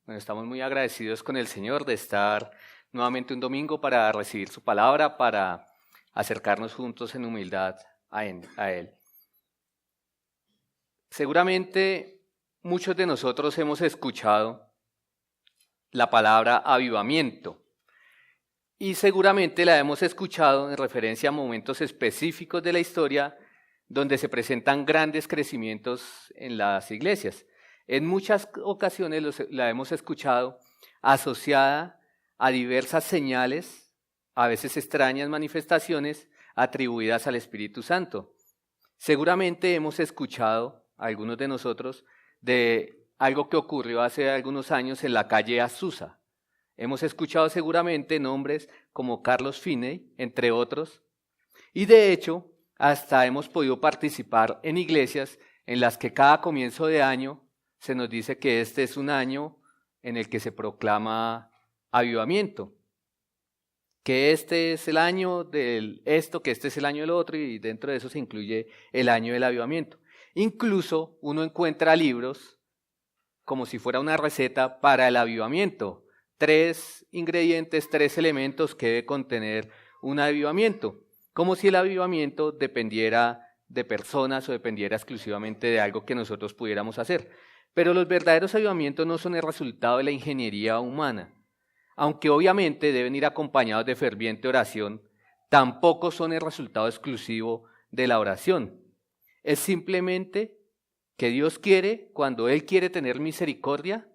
Bueno, estamos muy agradecidos con el Señor de estar nuevamente un domingo para recibir su palabra, para acercarnos juntos en humildad a Él. Seguramente muchos de nosotros hemos escuchado la palabra avivamiento y seguramente la hemos escuchado en referencia a momentos específicos de la historia donde se presentan grandes crecimientos en las iglesias. En muchas ocasiones la hemos escuchado asociada a diversas señales, a veces extrañas manifestaciones atribuidas al Espíritu Santo. Seguramente hemos escuchado, algunos de nosotros, de algo que ocurrió hace algunos años en la calle Azusa. Hemos escuchado seguramente nombres como Carlos Finney, entre otros, y de hecho hasta hemos podido participar en iglesias en las que cada comienzo de año se nos dice que este es un año en el que se proclama avivamiento, que este es el año del esto, que este es el año del otro, y dentro de eso se incluye el año del avivamiento. Incluso uno encuentra libros como si fuera una receta para el avivamiento. 3 ingredientes, 3 elementos que debe contener un avivamiento, como si el avivamiento dependiera de personas o dependiera exclusivamente de algo que nosotros pudiéramos hacer. Pero los verdaderos avivamientos no son el resultado de la ingeniería humana. Aunque obviamente deben ir acompañados de ferviente oración, tampoco son el resultado exclusivo de la oración. Es simplemente que Dios quiere, cuando Él quiere tener misericordia,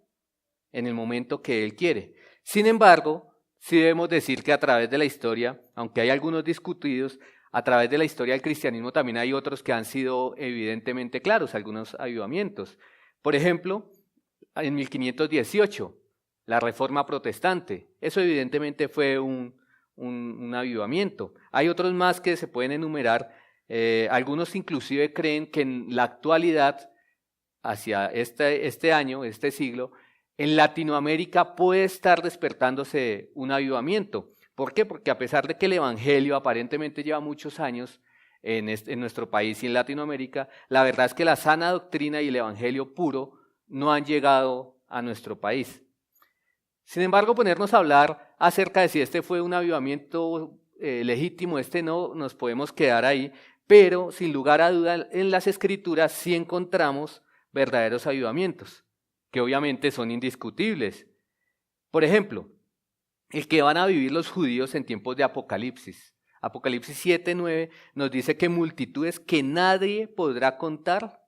en el momento que Él quiere. Sin embargo, sí debemos decir que a través de la historia, aunque hay algunos discutidos, a través de la historia del cristianismo también hay otros que han sido evidentemente claros, algunos avivamientos. Por ejemplo, en 1518, la Reforma Protestante, eso evidentemente fue un avivamiento. Hay otros más que se pueden enumerar, algunos inclusive creen que en la actualidad, hacia este año, este siglo, en Latinoamérica puede estar despertándose un avivamiento. ¿Por qué? Porque a pesar de que el Evangelio aparentemente lleva muchos años en nuestro país y en Latinoamérica, la verdad es que la sana doctrina y el Evangelio puro no han llegado a nuestro país. Sin embargo, ponernos a hablar acerca de si este fue un avivamiento legítimo, no, nos podemos quedar ahí, pero sin lugar a duda en las Escrituras sí encontramos verdaderos avivamientos, que obviamente son indiscutibles. Por ejemplo, el que van a vivir los judíos en tiempos de Apocalipsis. Apocalipsis 7:9 nos dice que multitudes que nadie podrá contar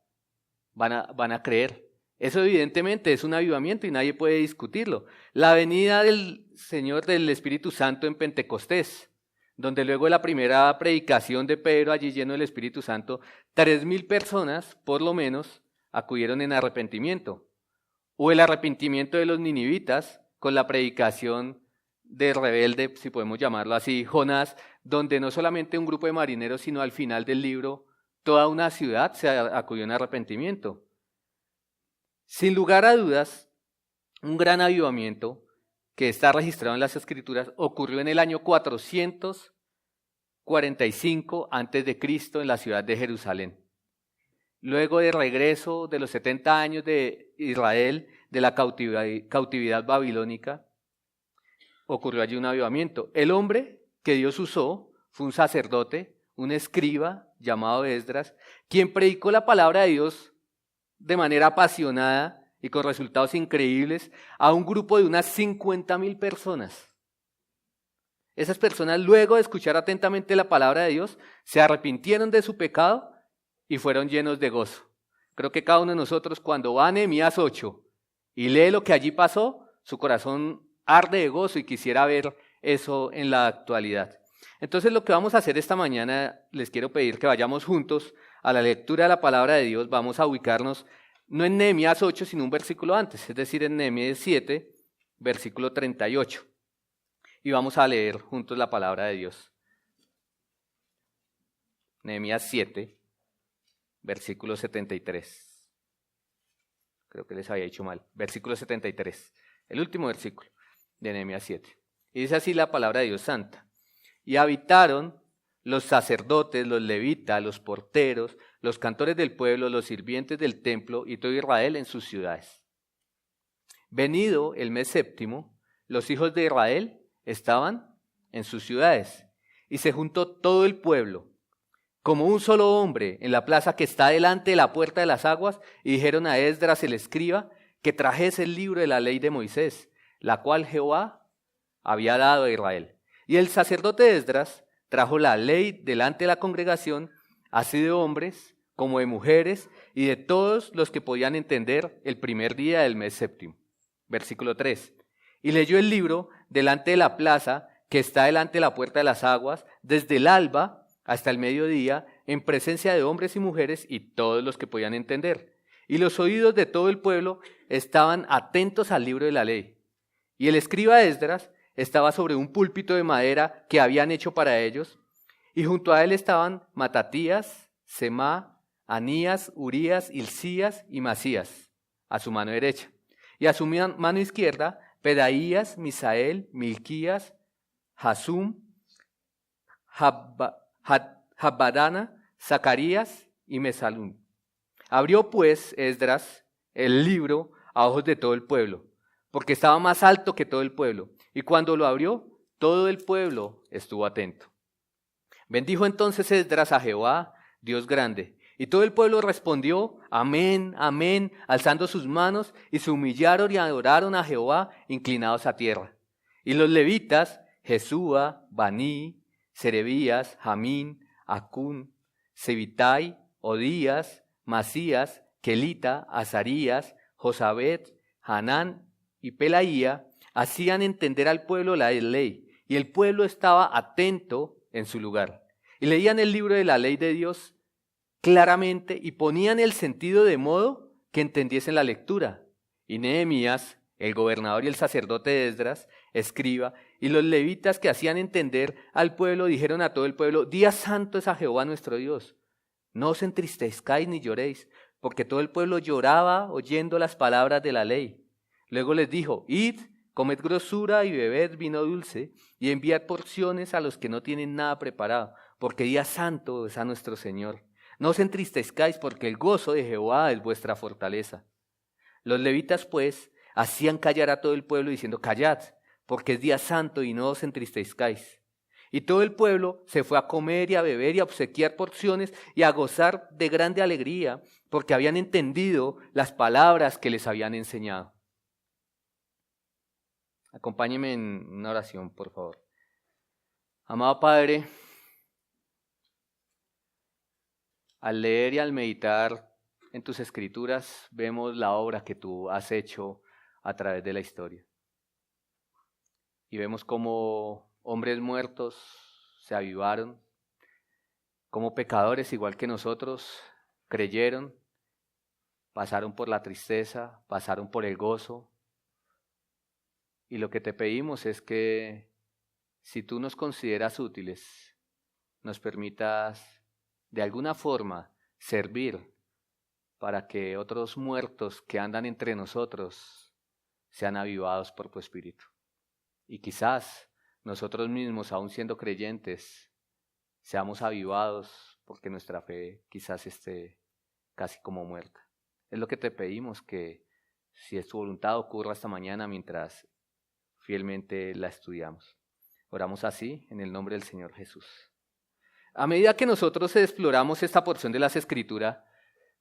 van a creer. Eso evidentemente es un avivamiento y nadie puede discutirlo. La venida del Señor del Espíritu Santo en Pentecostés, donde luego de la primera predicación de Pedro allí lleno del Espíritu Santo, 3,000 personas por lo menos acudieron en arrepentimiento. O el arrepentimiento de los ninivitas con la predicación del rebelde, si podemos llamarlo así, Jonás, donde no solamente un grupo de marineros, sino al final del libro, toda una ciudad se acudió en arrepentimiento. Sin lugar a dudas, un gran avivamiento que está registrado en las Escrituras ocurrió en el año 445 a.C. en la ciudad de Jerusalén. Luego del regreso de los 70 años de Israel de la cautividad babilónica, ocurrió allí un avivamiento. El hombre que Dios usó fue un sacerdote, un escriba llamado Esdras, quien predicó la palabra de Dios de manera apasionada y con resultados increíbles a un grupo de unas 50,000 personas. Esas personas, luego de escuchar atentamente la palabra de Dios, se arrepintieron de su pecado y fueron llenos de gozo. Creo que cada uno de nosotros, cuando va a Nehemías 8 y lee lo que allí pasó, su corazón arde de gozo y quisiera ver eso en la actualidad. Entonces, lo que vamos a hacer esta mañana, les quiero pedir que vayamos juntos a la lectura de la palabra de Dios. Vamos a ubicarnos no en Nehemías 8, sino un versículo antes, es decir, en Nehemías 7, versículo 38. Y vamos a leer juntos la palabra de Dios. Nehemías 7, versículo 73. Creo que les había dicho mal. Versículo 73, el último versículo de Nehemías 7. Y dice así la palabra de Dios santa. Y habitaron los sacerdotes, los levitas, los porteros, los cantores del pueblo, los sirvientes del templo y todo Israel en sus ciudades. Venido el mes séptimo, los hijos de Israel estaban en sus ciudades, y se juntó todo el pueblo, como un solo hombre, en la plaza que está delante de la puerta de las aguas, y dijeron a Esdras el escriba que trajese el libro de la ley de Moisés, la cual Jehová había dado a Israel. Y el sacerdote Esdras trajo la ley delante de la congregación, así de hombres como de mujeres, y de todos los que podían entender el primer día del mes séptimo. Versículo 3. Y leyó el libro delante de la plaza que está delante de la puerta de las aguas, desde el alba hasta el mediodía, en presencia de hombres y mujeres y todos los que podían entender. Y los oídos de todo el pueblo estaban atentos al libro de la ley. Y el escriba Esdras estaba sobre un púlpito de madera que habían hecho para ellos, y junto a él estaban Matatías, Semá, Anías, Urías, Hilcías y Masías, a su mano derecha. Y a su mano izquierda, Pedaías, Misael, Milquías, Hasum, Jabbadana, Zacarías y Mesalún. Abrió pues Esdras el libro a ojos de todo el pueblo, porque estaba más alto que todo el pueblo. Y cuando lo abrió, todo el pueblo estuvo atento. Bendijo entonces Esdras a Jehová, Dios grande. Y todo el pueblo respondió, amén, amén, alzando sus manos, y se humillaron y adoraron a Jehová, inclinados a tierra. Y los levitas, Jesúa, Baní, Serebías, Jamín, Acún, Sebitai, Odías, Masías, Kelita, Azarías, Josabet, Hanán y Pelaía, hacían entender al pueblo la ley, y el pueblo estaba atento en su lugar. Y leían el libro de la ley de Dios claramente y ponían el sentido de modo que entendiesen la lectura. Y Nehemías, el gobernador y el sacerdote Esdras, escriba, y los levitas que hacían entender al pueblo dijeron a todo el pueblo, día santo es a Jehová nuestro Dios. No os entristezcáis ni lloréis, porque todo el pueblo lloraba oyendo las palabras de la ley. Luego les dijo, id, comed grosura y bebed vino dulce, y enviad porciones a los que no tienen nada preparado, porque día santo es a nuestro Señor. No os entristezcáis, porque el gozo de Jehová es vuestra fortaleza. Los levitas, pues, hacían callar a todo el pueblo, diciendo, callad, porque es día santo y no os entristezcáis. Y todo el pueblo se fue a comer y a beber y a obsequiar porciones y a gozar de grande alegría, porque habían entendido las palabras que les habían enseñado. Acompáñeme en una oración, por favor. Amado Padre, al leer y al meditar en tus escrituras, vemos la obra que tú has hecho a través de la historia. Y vemos cómo hombres muertos se avivaron, cómo pecadores igual que nosotros creyeron, pasaron por la tristeza, pasaron por el gozo. Y lo que te pedimos es que si tú nos consideras útiles, nos permitas de alguna forma servir para que otros muertos que andan entre nosotros sean avivados por tu Espíritu. Y quizás nosotros mismos, aún siendo creyentes, seamos avivados porque nuestra fe quizás esté casi como muerta. Es lo que te pedimos, que si es tu voluntad ocurra esta mañana mientras fielmente la estudiamos. Oramos así en el nombre del Señor Jesús. A medida que nosotros exploramos esta porción de las Escrituras,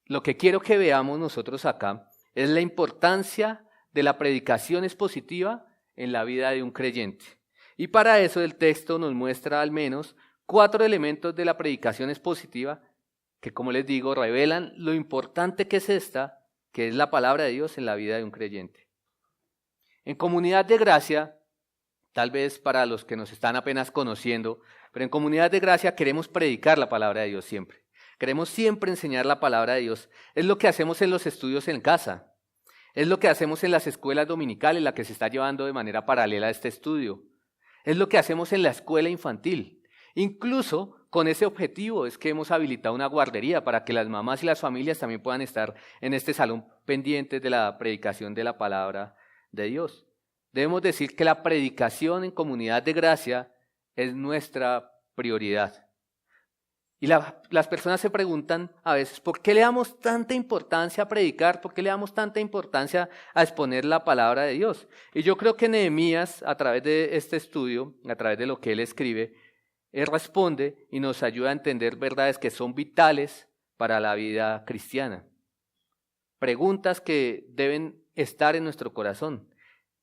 lo que quiero que veamos nosotros acá es la importancia de la predicación expositiva en la vida de un creyente. Y para eso el texto nos muestra al menos 4 elementos de la predicación expositiva que, como les digo, revelan lo importante que es esta, que es la palabra de Dios en la vida de un creyente. En Comunidad de Gracia, tal vez para los que nos están apenas conociendo, pero en Comunidad de Gracia queremos predicar la palabra de Dios siempre. Queremos siempre enseñar la palabra de Dios. Es lo que hacemos en los estudios en casa. Es lo que hacemos en las escuelas dominicales, la que se está llevando de manera paralela a este estudio. Es lo que hacemos en la escuela infantil. Incluso con ese objetivo es que hemos habilitado una guardería para que las mamás y las familias también puedan estar en este salón pendientes de la predicación de la palabra de Dios. Debemos decir que la predicación en Comunidad de Gracia es nuestra prioridad. Y las personas se preguntan a veces, ¿por qué le damos tanta importancia a predicar? ¿Por qué le damos tanta importancia a exponer la palabra de Dios? Y yo creo que Nehemías, a través de este estudio, a través de lo que él escribe, él responde y nos ayuda a entender verdades que son vitales para la vida cristiana. Preguntas que deben estar en nuestro corazón.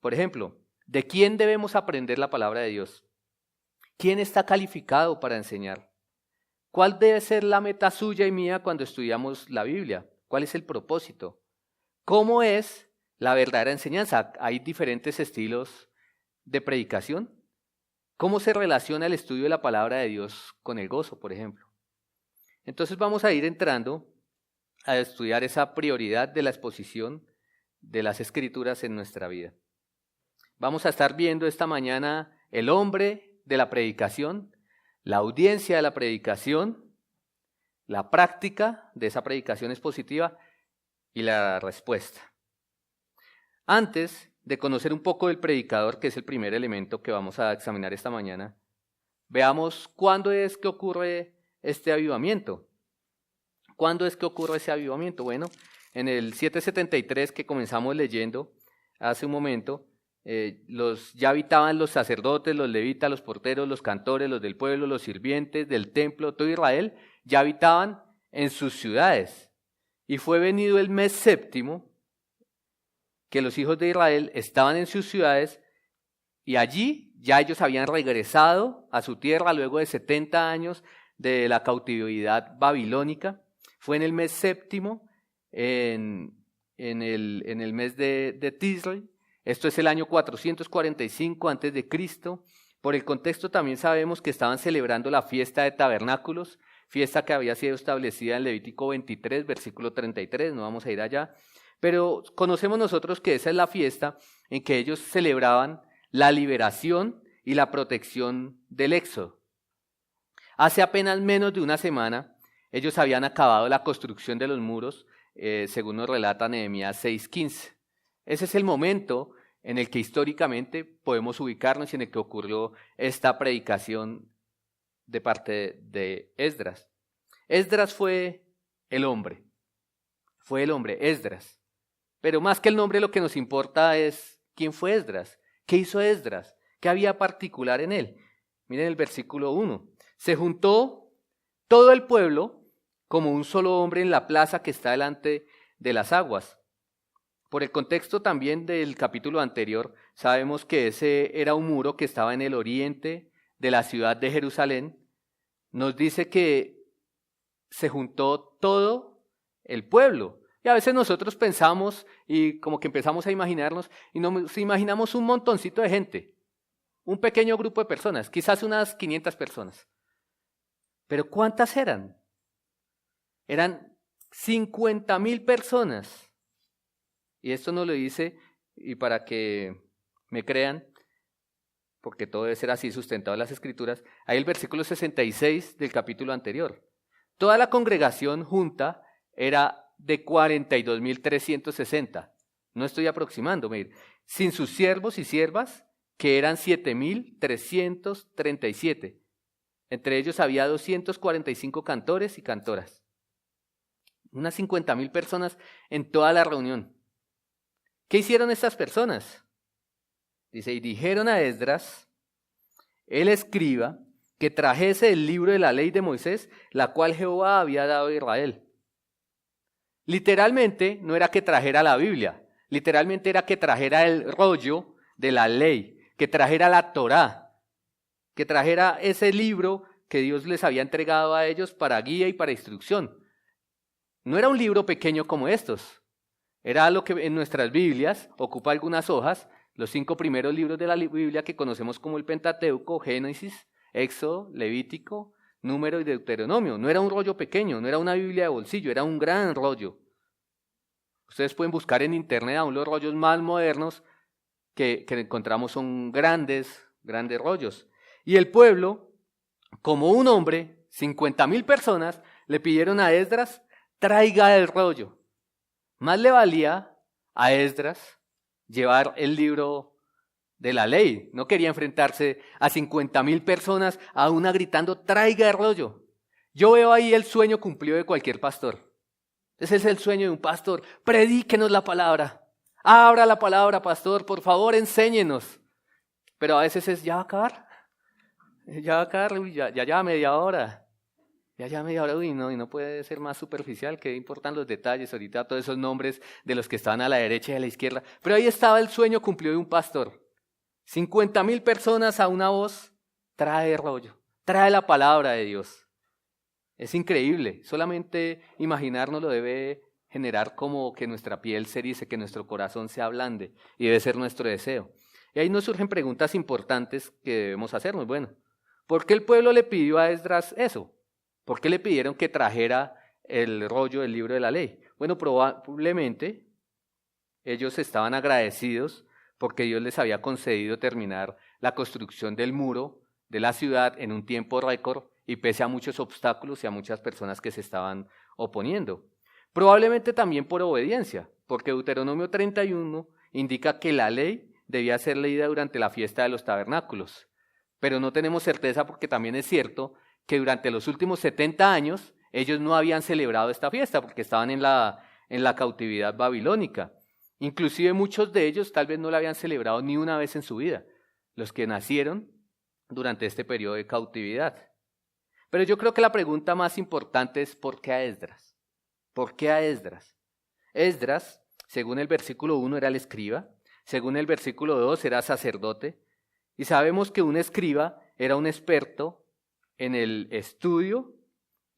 Por ejemplo, ¿de quién debemos aprender la palabra de Dios? ¿Quién está calificado para enseñar? ¿Cuál debe ser la meta suya y mía cuando estudiamos la Biblia? ¿Cuál es el propósito? ¿Cómo es la verdadera enseñanza? Hay diferentes estilos de predicación. ¿Cómo se relaciona el estudio de la palabra de Dios con el gozo, por ejemplo? Entonces vamos a ir entrando a estudiar esa prioridad de la exposición de las Escrituras en nuestra vida. Vamos a estar viendo esta mañana el hombre de la predicación, la audiencia de la predicación, la práctica de esa predicación expositiva y la respuesta. Antes de conocer un poco del predicador, que es el primer elemento que vamos a examinar esta mañana, veamos cuándo es que ocurre este avivamiento. ¿Cuándo es que ocurre ese avivamiento? Bueno, en el 773 que comenzamos leyendo hace un momento, ya habitaban los sacerdotes, los levitas, los porteros, los cantores, los del pueblo, los sirvientes del templo, todo Israel, ya habitaban en sus ciudades. Y fue venido el mes séptimo, que los hijos de Israel estaban en sus ciudades, y allí ya ellos habían regresado a su tierra luego de 70 años de la cautividad babilónica. Fue en el mes séptimo, en el mes de Tisri. Esto es el año 445 a.C. Por el contexto también sabemos que estaban celebrando la fiesta de tabernáculos, fiesta que había sido establecida en Levítico 23, versículo 33, no vamos a ir allá, pero conocemos nosotros que esa es la fiesta en que ellos celebraban la liberación y la protección del Éxodo. Hace apenas menos de una semana, ellos habían acabado la construcción de los muros, según nos relata Nehemías 6:15. Ese es el momento en el que históricamente podemos ubicarnos y en el que ocurrió esta predicación de parte de Esdras. Esdras fue el hombre, Esdras. Pero más que el nombre, lo que nos importa es quién fue Esdras, qué hizo Esdras, qué había particular en él. Miren el versículo 1. Se juntó todo el pueblo como un solo hombre en la plaza que está delante de las aguas. Por el contexto también del capítulo anterior, sabemos que ese era un muro que estaba en el oriente de la ciudad de Jerusalén. Nos dice que se juntó todo el pueblo. Y a veces nosotros pensamos y como que empezamos a imaginarnos y nos imaginamos un montoncito de gente, un pequeño grupo de personas, quizás unas 500 personas. Pero ¿cuántas eran? Eran 50,000 personas. Y esto nos lo dice, y para que me crean, porque todo debe ser así sustentado en las Escrituras, hay el versículo 66 del capítulo anterior. Toda la congregación junta era de 42,360. No estoy aproximando, miren, sin sus siervos y siervas, que eran 7,337. Entre ellos había 245 cantores y cantoras. Unas 50,000 personas en toda la reunión. ¿Qué hicieron estas personas? Dice, y dijeron a Esdras, el escriba, que trajese el libro de la ley de Moisés, la cual Jehová había dado a Israel. Literalmente no era que trajera la Biblia, literalmente era que trajera el rollo de la ley, que trajera la Torá, que trajera ese libro que Dios les había entregado a ellos para guía y para instrucción. No era un libro pequeño como estos. Era lo que en nuestras Biblias ocupa algunas hojas, los 5 primeros libros de la Biblia que conocemos como el Pentateuco, Génesis, Éxodo, Levítico, Número y Deuteronomio. No era un rollo pequeño, no era una Biblia de bolsillo, era un gran rollo. Ustedes pueden buscar en internet aún los rollos más modernos que encontramos son grandes rollos. Y el pueblo, como un hombre, 50,000 personas, le pidieron a Esdras, traiga el rollo. Más le valía a Esdras llevar el libro de la ley. No quería enfrentarse a 50,000 personas, a una gritando, traiga el rollo. Yo veo ahí el sueño cumplido de cualquier pastor. Ese es el sueño de un pastor. Predíquenos la palabra. Abra la palabra, pastor, por favor, enséñenos. Pero a veces es, ya va a acabar. Ya va a acabar, ya media hora. Ya media hora, y no puede ser más superficial, que importan los detalles, ahorita todos esos nombres de los que estaban a la derecha y a la izquierda. Pero ahí estaba el sueño cumplido de un pastor. 50,000 personas a una voz, trae rollo, trae la palabra de Dios. Es increíble, solamente imaginárnoslo debe generar como que nuestra piel se erice, que nuestro corazón se ablande, y debe ser nuestro deseo. Y ahí nos surgen preguntas importantes que debemos hacernos. Bueno, ¿por qué el pueblo le pidió a Esdras eso? ¿Por qué le pidieron que trajera el rollo del libro de la ley? Bueno, probablemente ellos estaban agradecidos porque Dios les había concedido terminar la construcción del muro de la ciudad en un tiempo récord y pese a muchos obstáculos y a muchas personas que se estaban oponiendo. Probablemente también por obediencia, porque Deuteronomio 31 indica que la ley debía ser leída durante la fiesta de los tabernáculos. Pero no tenemos certeza porque también es cierto que durante los últimos 70 años ellos no habían celebrado esta fiesta porque estaban en la cautividad babilónica. Inclusive muchos de ellos tal vez no la habían celebrado ni una vez en su vida, los que nacieron durante este periodo de cautividad. Pero yo creo que la pregunta más importante es ¿por qué a Esdras? ¿Por qué a Esdras? Esdras, según el versículo 1, era el escriba, según el versículo 2 era sacerdote, y sabemos que un escriba era un experto en el estudio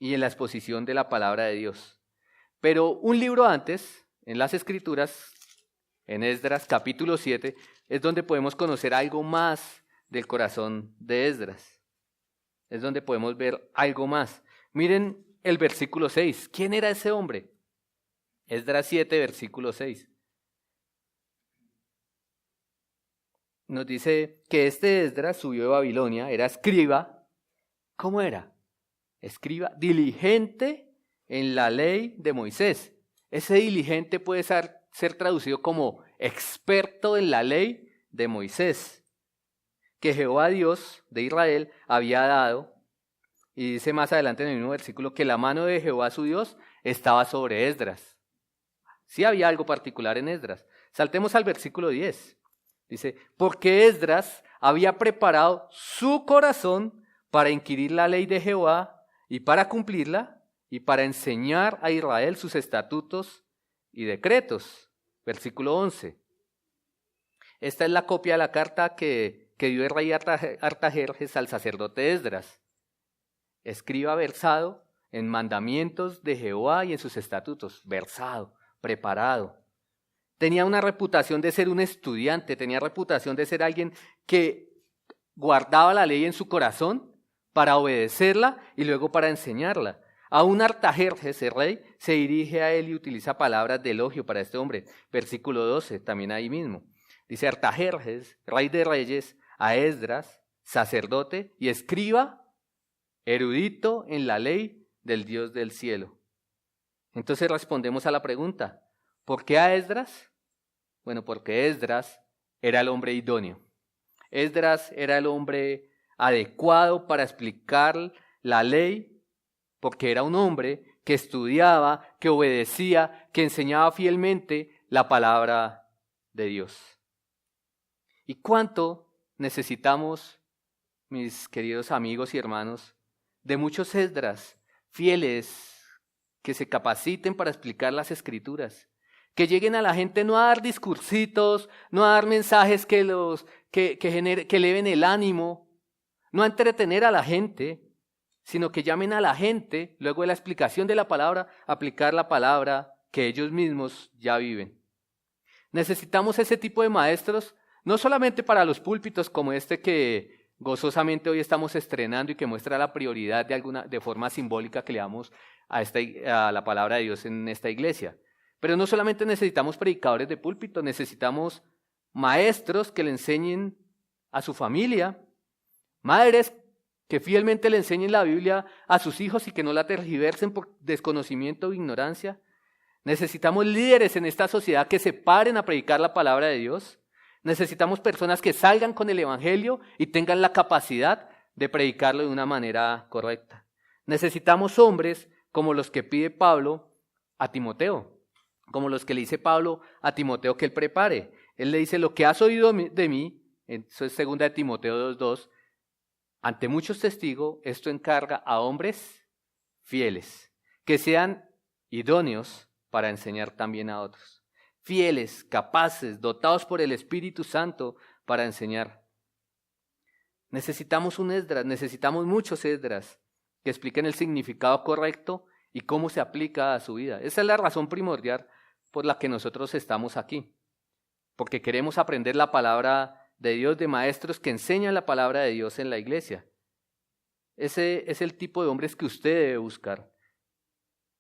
y en la exposición de la palabra de Dios. Pero un libro antes, en las Escrituras, en Esdras capítulo 7, es donde podemos conocer algo más del corazón de Esdras. Es donde podemos ver algo más. Miren el versículo 6. ¿Quién era ese hombre? Esdras 7, versículo 6. Nos dice que este Esdras subió de Babilonia, era escriba. ¿Cómo era? Escriba diligente en la ley de Moisés. Ese diligente puede ser traducido como experto en la ley de Moisés, que Jehová Dios de Israel había dado, y dice más adelante en el mismo versículo que la mano de Jehová su Dios estaba sobre Esdras. Sí había algo particular en Esdras. Saltemos al versículo 10. Dice, porque Esdras había preparado su corazón para inquirir la ley de Jehová y para cumplirla y para enseñar a Israel sus estatutos y decretos. Versículo 11. Esta es la copia de la carta que dio el rey Artajerjes al sacerdote Esdras. Escriba versado en mandamientos de Jehová y en sus estatutos. Versado, preparado. Tenía una reputación de ser un estudiante, tenía reputación de ser alguien que guardaba la ley en su corazón para obedecerla y luego para enseñarla. Aún Artajerjes, el rey, se dirige a él y utiliza palabras de elogio para este hombre. Versículo 12, también ahí mismo. Dice Artajerjes, rey de reyes, a Esdras, sacerdote y escriba, erudito en la ley del Dios del cielo. Entonces respondemos a la pregunta, ¿por qué a Esdras? Bueno, porque Esdras era el hombre idóneo. Esdras era el hombre adecuado para explicar la ley, porque era un hombre que estudiaba, que obedecía, que enseñaba fielmente la palabra de Dios. ¿Y cuánto necesitamos, mis queridos amigos y hermanos, de muchos Esdras fieles que se capaciten para explicar las Escrituras? Que lleguen a la gente no a dar discursitos, no a dar mensajes que eleven el ánimo, no a entretener a la gente, sino que llamen a la gente, luego de la explicación de la palabra, a aplicar la palabra que ellos mismos ya viven. Necesitamos ese tipo de maestros, no solamente para los púlpitos como este que gozosamente hoy estamos estrenando y que muestra la prioridad de forma simbólica que le damos a la palabra de Dios en esta iglesia. Pero no solamente necesitamos predicadores de púlpito, necesitamos maestros que le enseñen a su familia, madres que fielmente le enseñen la Biblia a sus hijos y que no la tergiversen por desconocimiento o ignorancia. Necesitamos líderes en esta sociedad que se paren a predicar la palabra de Dios. Necesitamos personas que salgan con el evangelio y tengan la capacidad de predicarlo de una manera correcta. Necesitamos hombres como los que pide Pablo a Timoteo, como los que le dice Pablo a Timoteo que él prepare. Él le dice, lo que has oído de mí, eso es 2 de Timoteo 2:2, ante muchos testigos, esto encarga a hombres fieles, que sean idóneos para enseñar también a otros. Fieles, capaces, dotados por el Espíritu Santo para enseñar. Necesitamos un Esdras, necesitamos muchos Esdras que expliquen el significado correcto y cómo se aplica a su vida. Esa es la razón primordial por la que nosotros estamos aquí, porque queremos aprender la palabra de Dios, de maestros que enseñan la palabra de Dios en la iglesia. Ese es el tipo de hombres que usted debe buscar.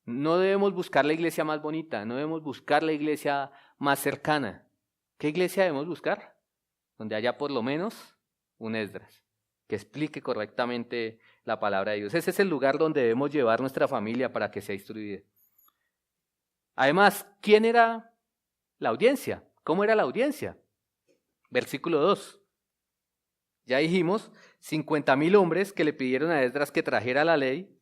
No debemos buscar la iglesia más bonita, no debemos buscar la iglesia más cercana. ¿Qué iglesia debemos buscar? Donde haya por lo menos un Esdras, que explique correctamente la palabra de Dios. Ese es el lugar donde debemos llevar nuestra familia para que sea instruida. Además, ¿quién era la audiencia? ¿Cómo era la audiencia? Versículo 2. Ya dijimos, 50,000 hombres que le pidieron a Esdras que trajera la ley.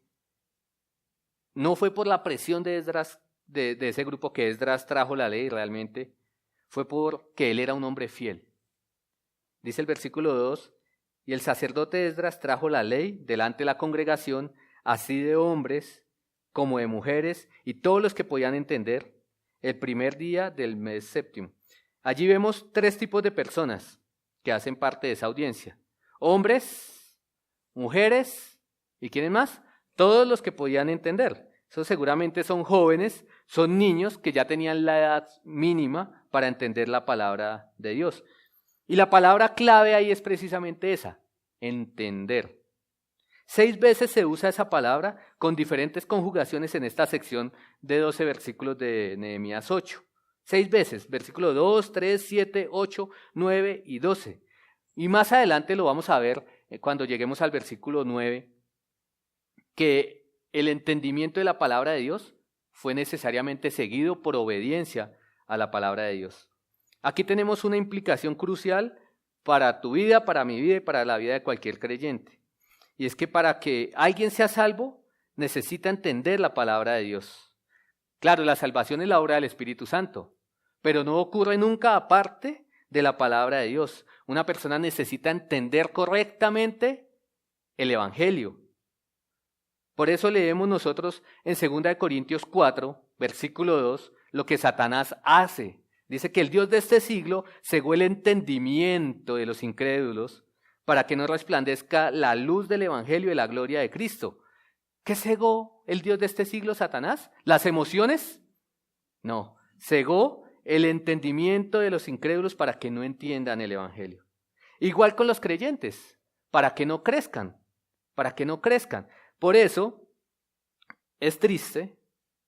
No fue por la presión de Esdras, de ese grupo que Esdras trajo la ley realmente, fue porque él era un hombre fiel. Dice el versículo 2, y el sacerdote Esdras trajo la ley delante de la congregación, así de hombres como de mujeres, y todos los que podían entender, el primer día del mes séptimo. Allí vemos 3 tipos de personas que hacen parte de esa audiencia. Hombres, mujeres, ¿y quiénes más? Todos los que podían entender. Eso seguramente son jóvenes, son niños que ya tenían la edad mínima para entender la palabra de Dios. Y la palabra clave ahí es precisamente esa, entender. 6 veces se usa esa palabra con diferentes conjugaciones en esta sección de 12 versículos de Nehemías 8. 6 veces, versículos 2, 3, 7, 8, 9 y 12. Y más adelante lo vamos a ver cuando lleguemos al versículo 9, que el entendimiento de la palabra de Dios fue necesariamente seguido por obediencia a la palabra de Dios. Aquí tenemos una implicación crucial para tu vida, para mi vida y para la vida de cualquier creyente. Y es que para que alguien sea salvo, necesita entender la palabra de Dios. Claro, la salvación es la obra del Espíritu Santo, pero no ocurre nunca aparte de la palabra de Dios. Una persona necesita entender correctamente el Evangelio. Por eso leemos nosotros en 2 Corintios 4, versículo 2, lo que Satanás hace. Dice que el Dios de este siglo cegó el entendimiento de los incrédulos para que no resplandezca la luz del Evangelio y la gloria de Cristo. ¿Qué cegó el Dios de este siglo, Satanás? ¿Las emociones? No, cegó el entendimiento de los incrédulos para que no entiendan el Evangelio. Igual con los creyentes, para que no crezcan, Por eso es triste,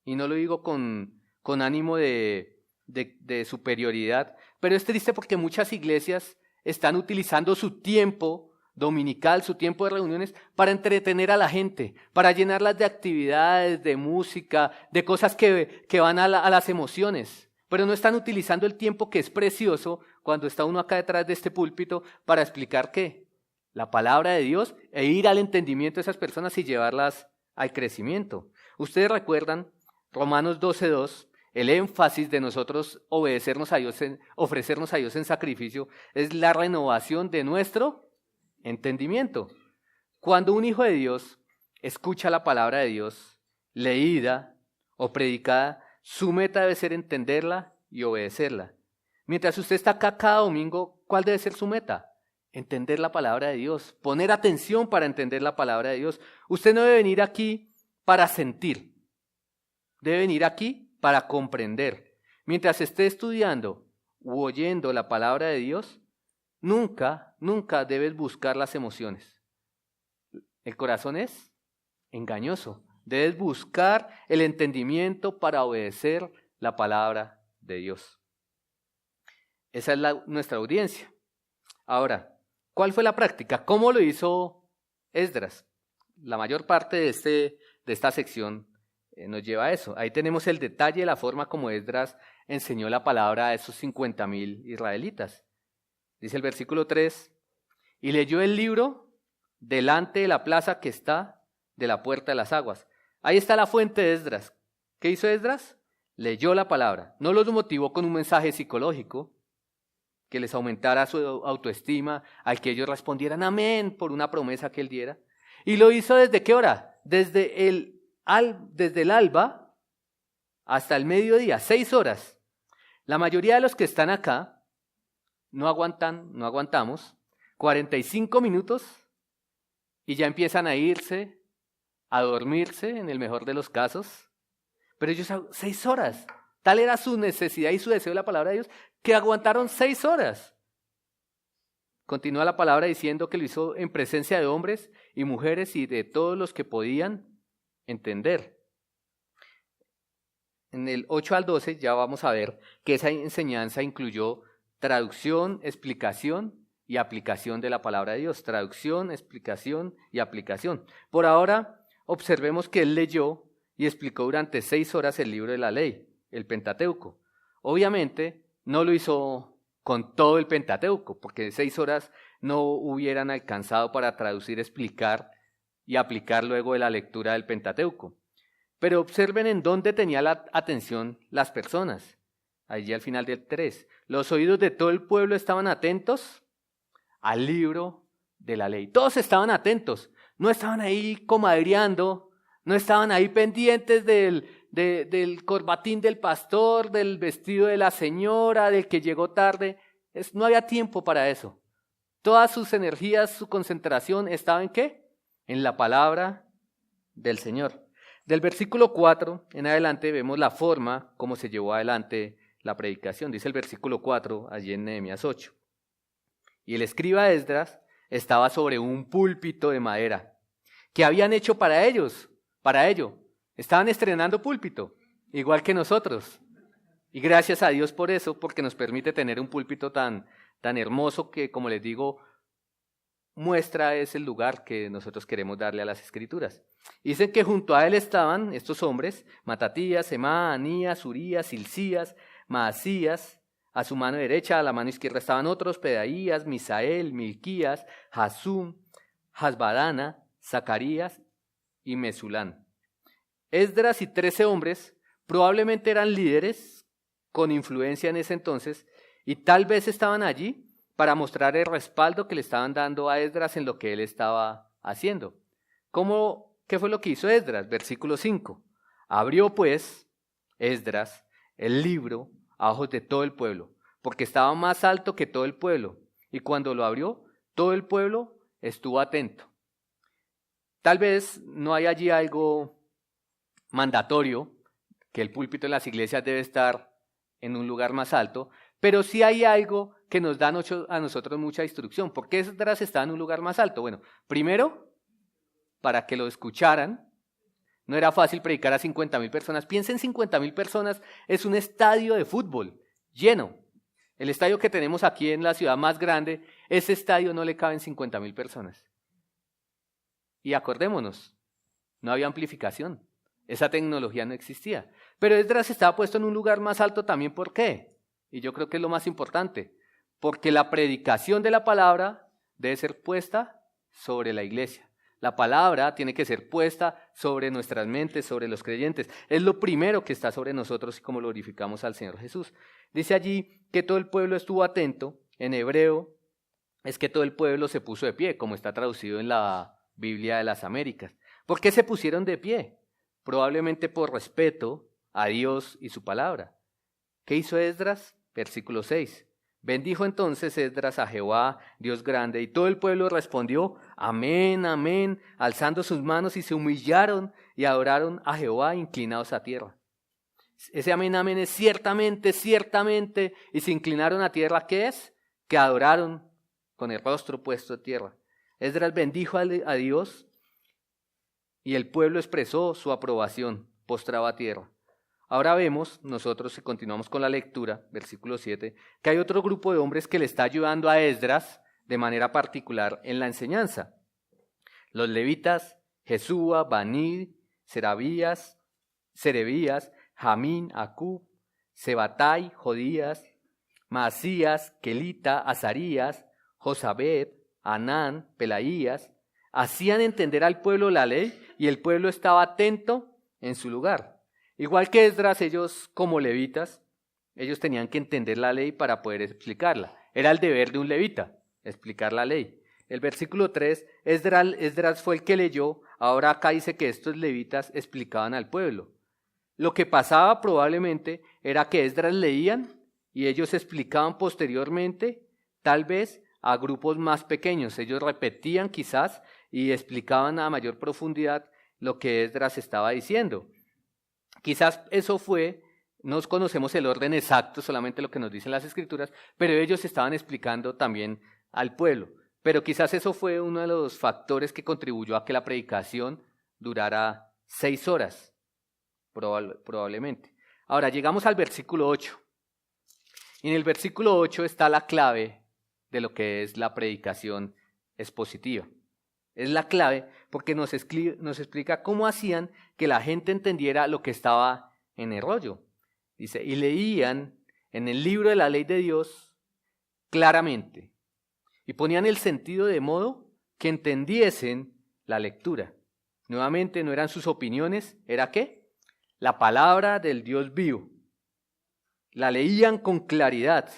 y no lo digo con ánimo de superioridad, pero es triste porque muchas iglesias están utilizando su tiempo dominical, su tiempo de reuniones, para entretener a la gente, para llenarlas de actividades, de música, de cosas que van a las emociones, pero no están utilizando el tiempo que es precioso cuando está uno acá detrás de este púlpito para explicar ¿qué? La palabra de Dios e ir al entendimiento de esas personas y llevarlas al crecimiento. Ustedes recuerdan Romanos 12:2, el énfasis de nosotros obedecernos a Dios, ofrecernos a Dios en sacrificio, es la renovación de nuestro entendimiento. Cuando un hijo de Dios escucha la palabra de Dios, leída o predicada, su meta debe ser entenderla y obedecerla. Mientras usted está acá cada domingo, ¿cuál debe ser su meta? Entender la palabra de Dios, poner atención para entender la palabra de Dios. Usted no debe venir aquí para sentir, debe venir aquí para comprender. Mientras esté estudiando u oyendo la palabra de Dios, nunca debes buscar las emociones. El corazón es engañoso. Debes buscar el entendimiento para obedecer la palabra de Dios. Esa es nuestra audiencia. Ahora, ¿cuál fue la práctica? ¿Cómo lo hizo Esdras? La mayor parte de esta sección nos lleva a eso. Ahí tenemos el detalle de la forma como Esdras enseñó la palabra a esos 50,000 israelitas. Dice el versículo 3, y leyó el libro delante de la plaza que está de la puerta de las aguas. Ahí está la fuente de Esdras. ¿Qué hizo Esdras? Leyó la palabra. No los motivó con un mensaje psicológico que les aumentara su autoestima, al que ellos respondieran amén por una promesa que él diera. Y lo hizo ¿desde qué hora? Desde el alba hasta el mediodía, 6 horas. La mayoría de los que están acá no aguantamos 45 minutos y ya empiezan a irse, a dormirse en el mejor de los casos. Pero ellos 6 horas. Tal era su necesidad y su deseo de la palabra de Dios que aguantaron 6 horas. Continúa la palabra diciendo que lo hizo en presencia de hombres y mujeres y de todos los que podían entender. En el 8 al 12 ya vamos a ver que esa enseñanza incluyó traducción, explicación y aplicación de la palabra de Dios. Traducción, explicación y aplicación. Por ahora, observemos que él leyó y explicó durante 6 horas el libro de la ley, el Pentateuco. Obviamente, no lo hizo con todo el Pentateuco, porque 6 horas no hubieran alcanzado para traducir, explicar y aplicar luego de la lectura del Pentateuco. Pero observen en dónde tenía la atención las personas. Allí al final del 3. Los oídos de todo el pueblo estaban atentos al libro de la ley. Todos estaban atentos. No estaban ahí comadreando, no estaban ahí pendientes del corbatín del pastor, del vestido de la señora, del que llegó tarde. No había tiempo para eso. Todas sus energías, su concentración estaba ¿en qué? En la palabra del Señor. Del versículo 4 en adelante vemos la forma como se llevó adelante la predicación. Dice el versículo 4 allí en Nehemías 8. Y el escriba Esdras estaba sobre un púlpito de madera que habían hecho para ello. Estaban estrenando púlpito, igual que nosotros. Y gracias a Dios por eso, porque nos permite tener un púlpito tan hermoso que, como les digo, muestra es el lugar que nosotros queremos darle a las Escrituras. Dicen que junto a él estaban estos hombres, Matatías, Semá, Anías, Urías, Hilcías, Maasías. A su mano derecha, a la mano izquierda estaban otros, Pedaías, Misael, Milquías, Hasum, Hasbadana, Zacarías y Mesulán. Esdras y 13 hombres probablemente eran líderes con influencia en ese entonces y tal vez estaban allí para mostrar el respaldo que le estaban dando a Esdras en lo que él estaba haciendo. ¿Qué fue lo que hizo Esdras? Versículo 5. Abrió pues Esdras el libro a ojos de todo el pueblo, porque estaba más alto que todo el pueblo, y cuando lo abrió, todo el pueblo estuvo atento. Tal vez no hay allí algo mandatorio, que el púlpito en las iglesias debe estar en un lugar más alto, pero sí hay algo que nos da a nosotros mucha instrucción. ¿Por qué Esdras estaba en un lugar más alto? Bueno, primero, para que lo escucharan. No era fácil predicar a 50,000 personas. Piensen, 50,000 personas es un estadio de fútbol lleno. El estadio que tenemos aquí en la ciudad más grande, ese estadio no le caben 50,000 personas. Y acordémonos, no había amplificación. Esa tecnología no existía. Pero Esdras estaba puesto en un lugar más alto también. ¿Por qué? Y yo creo que es lo más importante. Porque la predicación de la palabra debe ser puesta sobre la iglesia. La palabra tiene que ser puesta sobre nuestras mentes, sobre los creyentes. Es lo primero que está sobre nosotros y como glorificamos al Señor Jesús. Dice allí que todo el pueblo estuvo atento. En hebreo es que todo el pueblo se puso de pie, como está traducido en la Biblia de las Américas. ¿Por qué se pusieron de pie? Probablemente por respeto a Dios y su palabra. ¿Qué hizo Esdras? Versículo 6. Bendijo entonces Esdras a Jehová, Dios grande, y todo el pueblo respondió, amén, amén, alzando sus manos y se humillaron y adoraron a Jehová inclinados a tierra. Ese amén, amén es ciertamente, ciertamente, y se inclinaron a tierra, ¿qué es? Que adoraron con el rostro puesto a tierra. Esdras bendijo a Dios y el pueblo expresó su aprobación, postrado a tierra. Ahora vemos, nosotros si continuamos con la lectura, versículo 7, que hay otro grupo de hombres que le está ayudando a Esdras de manera particular en la enseñanza. Los levitas, Jesúa, Bani, Serebías, Jamín, Acub, Sebatai, Jodías, Maasías, Kelita, Azarías, Josabed, Anán, Pelaías, hacían entender al pueblo la ley y el pueblo estaba atento en su lugar. Igual que Esdras, ellos como levitas, ellos tenían que entender la ley para poder explicarla. Era el deber de un levita, explicar la ley. El versículo 3, Esdras fue el que leyó, ahora acá dice que estos levitas explicaban al pueblo. Lo que pasaba probablemente era que Esdras leían y ellos explicaban posteriormente, tal vez a grupos más pequeños. Ellos repetían quizás y explicaban a mayor profundidad lo que Esdras estaba diciendo. Quizás eso fue, no conocemos el orden exacto, solamente lo que nos dicen las Escrituras, pero ellos estaban explicando también al pueblo. Pero quizás eso fue uno de los factores que contribuyó a que la predicación durara 6 horas, probablemente. Ahora, llegamos al versículo 8. Y en el versículo 8 está la clave de lo que es la predicación expositiva. Es la clave porque nos explica cómo hacían que la gente entendiera lo que estaba en el rollo. Dice, y leían en el libro de la ley de Dios claramente y ponían el sentido de modo que entendiesen la lectura. Nuevamente no eran sus opiniones, ¿era qué? La palabra del Dios vivo. La leían con claridad.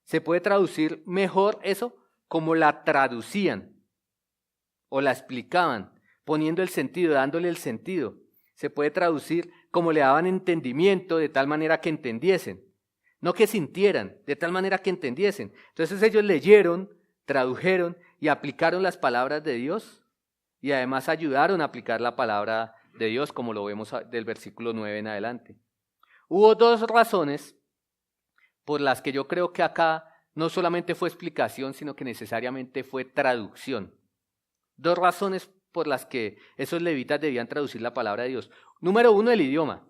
Se puede traducir mejor eso como la traducían o la explicaban, poniendo el sentido, dándole el sentido. Se puede traducir como le daban entendimiento de tal manera que entendiesen, no que sintieran, de tal manera que entendiesen. Entonces ellos leyeron, tradujeron y aplicaron las palabras de Dios y además ayudaron a aplicar la palabra de Dios, como lo vemos del versículo 9 en adelante. Hubo 2 razones por las que yo creo que acá no solamente fue explicación, sino que necesariamente fue traducción. 2 razones por las que esos levitas debían traducir la palabra de Dios. Número 1, el idioma.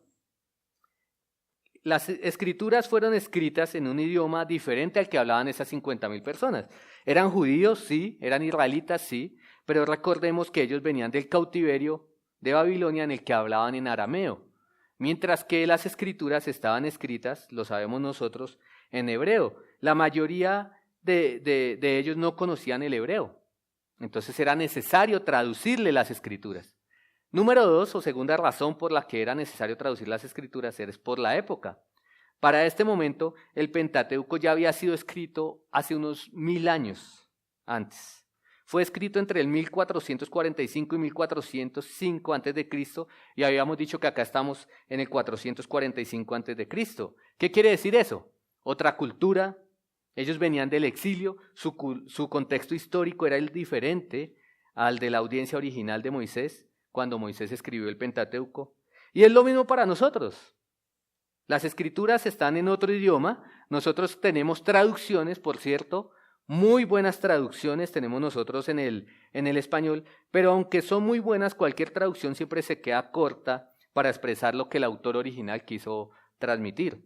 Las escrituras fueron escritas en un idioma diferente al que hablaban esas 50,000 personas. Eran judíos, sí, eran israelitas, sí, pero recordemos que ellos venían del cautiverio de Babilonia en el que hablaban en arameo, mientras que las escrituras estaban escritas, lo sabemos nosotros, en hebreo. La mayoría de ellos no conocían el hebreo, entonces era necesario traducirle las escrituras. Número 2, o segunda razón por la que era necesario traducir las escrituras, es por la época. Para este momento, el Pentateuco ya había sido escrito hace unos 1000 años antes. Fue escrito entre el 1445 y 1405 a.C. y habíamos dicho que acá estamos en el 445 a.C. ¿Qué quiere decir eso? Otra cultura, ellos venían del exilio, su contexto histórico era el diferente al de la audiencia original de Moisés, cuando Moisés escribió el Pentateuco. Y es lo mismo para nosotros. Las escrituras están en otro idioma, nosotros tenemos traducciones, por cierto, muy buenas traducciones tenemos nosotros en el español, pero aunque son muy buenas, cualquier traducción siempre se queda corta para expresar lo que el autor original quiso transmitir.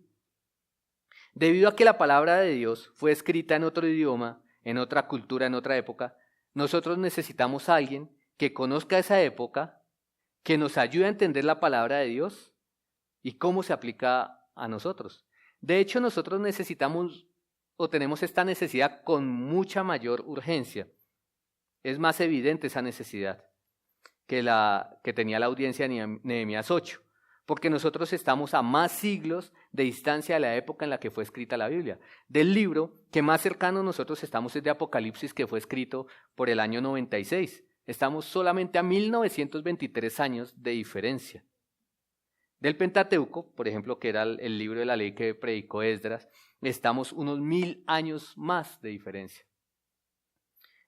Debido a que la palabra de Dios fue escrita en otro idioma, en otra cultura, en otra época, nosotros necesitamos a alguien que conozca esa época, que nos ayude a entender la palabra de Dios y cómo se aplica a nosotros. De hecho, nosotros necesitamos o tenemos esta necesidad con mucha mayor urgencia. Es más evidente esa necesidad que tenía la audiencia de Nehemías 8, porque nosotros estamos a más siglos de distancia de la época en la que fue escrita la Biblia. Del libro que más cercano nosotros estamos es de Apocalipsis, que fue escrito por el año 96. Estamos solamente a 1923 años de diferencia. Del Pentateuco, por ejemplo, que era el libro de la ley que predicó Esdras, estamos unos 1000 años más de diferencia.